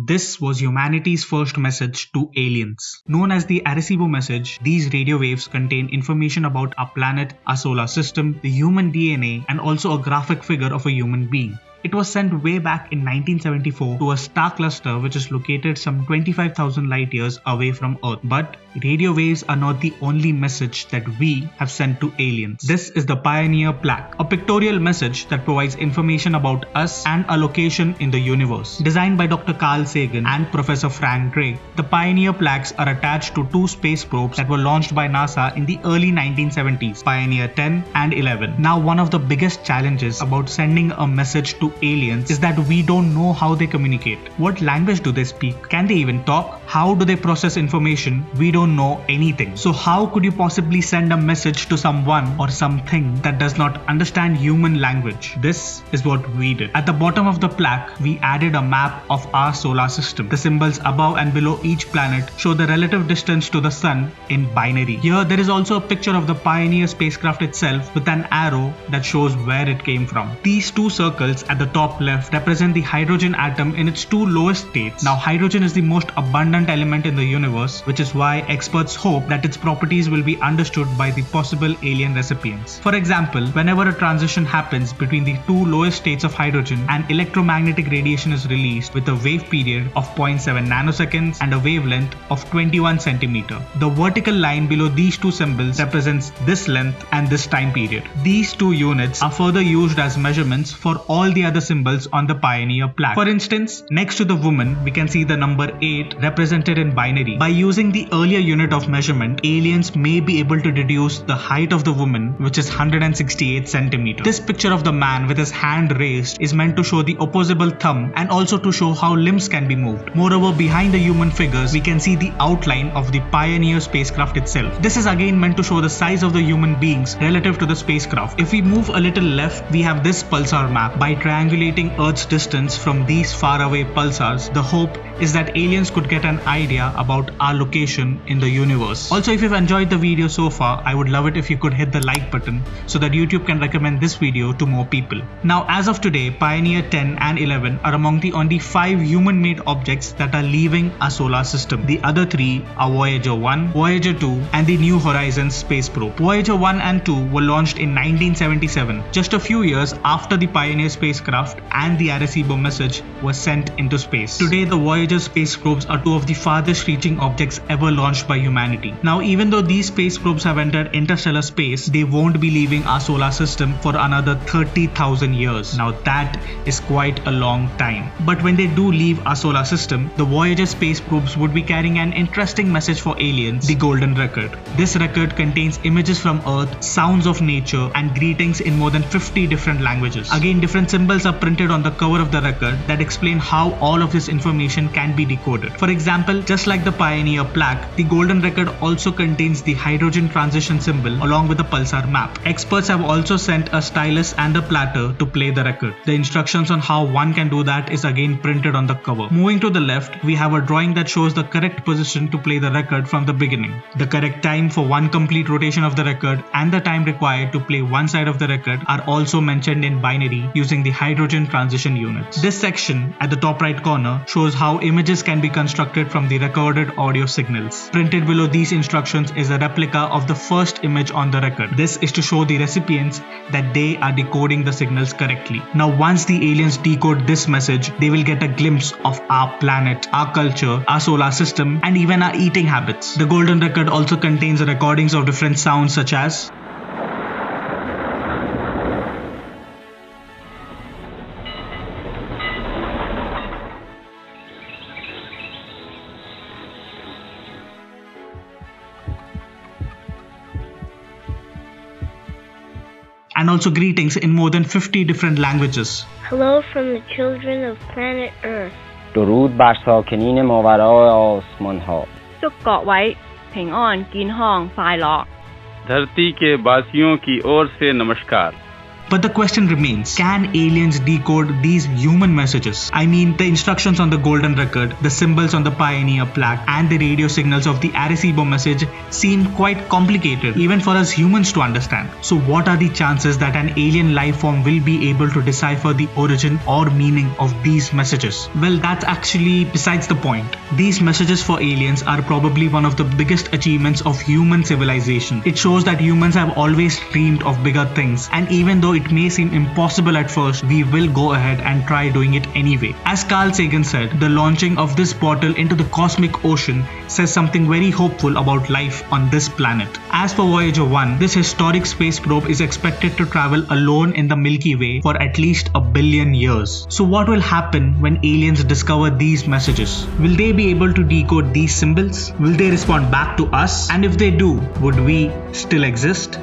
This was humanity's first message to aliens. Known as the Arecibo message, these radio waves contain information about our planet, our solar system, the human DNA, and also a graphic figure of a human being. It was sent way back in 1974 to a star cluster which is located some 25,000 light years away from Earth. But radio waves are not the only message that we have sent to aliens. This is the Pioneer Plaque, a pictorial message that provides information about us and a location in the universe. Designed by Dr. Carl Sagan and Professor Frank Drake, the Pioneer Plaques are attached to two space probes that were launched by NASA in the early 1970s, Pioneer 10 and 11. Now, one of the biggest challenges about sending a message to aliens is that we don't know how they communicate. What language do they speak? Can they even talk? How do they process information? We don't know anything. So how could you possibly send a message to someone or something that does not understand human language? This is what we did. At the bottom of the plaque, we added a map of our solar system. The symbols above and below each planet show the relative distance to the sun in binary. Here there is also a picture of the Pioneer spacecraft itself with an arrow that shows where it came from. These two circles at the top left represent the hydrogen atom in its two lowest states. Now, hydrogen is the most abundant element in the universe, which is why experts hope that its properties will be understood by the possible alien recipients. For example, whenever a transition happens between the two lowest states of hydrogen, an electromagnetic radiation is released with a wave period of 0.7 nanoseconds and a wavelength of 21 centimeter. The vertical line below these two symbols represents this length and this time period. These two units are further used as measurements for all the other symbols on the Pioneer plaque. For instance, next to the woman, we can see the number 8 represented in binary. By using the earlier unit of measurement, aliens may be able to deduce the height of the woman, which is 168 centimeters. This picture of the man with his hand raised is meant to show the opposable thumb and also to show how limbs can be moved. Moreover, behind the human figures, we can see the outline of the Pioneer spacecraft itself. This is again meant to show the size of the human beings relative to the spacecraft. If we move a little left, we have this pulsar map. By triangulating Earth's distance from these faraway pulsars, the hope is that aliens could get an idea about our location in the universe. Also, if you've enjoyed the video so far, I would love it if you could hit the like button so that YouTube can recommend this video to more people. Now, as of today, Pioneer 10 and 11 are among the only 5 human-made objects that are leaving our solar system. The other 3 are Voyager 1, Voyager 2, and the New Horizons space probe. Voyager 1 and 2 were launched in 1977, just a few years after the Pioneer spacecraft and the Arecibo message was sent into space. Today, the Voyager space probes are 2 of the farthest reaching objects ever launched by humanity. Now, even though these space probes have entered interstellar space, they won't be leaving our solar system for another 30,000 years. Now, that is quite a long time. But when they do leave our solar system, the Voyager space probes would be carrying an interesting message for aliens, the Golden Record. This record contains images from Earth, sounds of nature, and greetings in more than 50 different languages. Again, different symbols are printed on the cover of the record that explain how all of this information can be decoded. For example, just like the Pioneer plaque, the Golden Record also contains the hydrogen transition symbol along with the pulsar map. Experts have also sent a stylus and a platter to play the record. The instructions on how one can do that is again printed on the cover. Moving to the left, we have a drawing that shows the correct position to play the record from the beginning. The correct time for one complete rotation of the record and the time required to play one side of the record are also mentioned in binary using the hydrogen transition units. This section at the top right corner shows how images can be constructed from the recorded audio signals. Printed below these instructions is a replica of the first image on the record. This is to show the recipients that they are decoding the signals correctly. Now, once the aliens decode this message, they will get a glimpse of our planet, our culture, our solar system, and even our eating habits. The Golden Record also contains recordings of different sounds such as and also greetings in more than 50 different languages. Hello from the children of planet Earth. درود بر ساکنین ماورای آسمان ها. 祝各位平安健康快樂 धरती के वासियों की ओर से नमस्कार. But the question remains, can aliens decode these human messages? I mean, the instructions on the golden record, the symbols on the Pioneer Plaque, and the radio signals of the Arecibo message seem quite complicated, even for us humans to understand. So what are the chances that an alien life form will be able to decipher the origin or meaning of these messages? Well, that's actually besides the point. These messages for aliens are probably one of the biggest achievements of human civilization. It shows that humans have always dreamed of bigger things, and even though it may seem impossible at first, we will go ahead and try doing it anyway. As Carl Sagan said, the launching of this portal into the cosmic ocean says something very hopeful about life on this planet. As for Voyager 1, this historic space probe is expected to travel alone in the Milky Way for at least 1 billion years. So what will happen when aliens discover these messages? Will they be able to decode these symbols? Will they respond back to us? And if they do, would we still exist?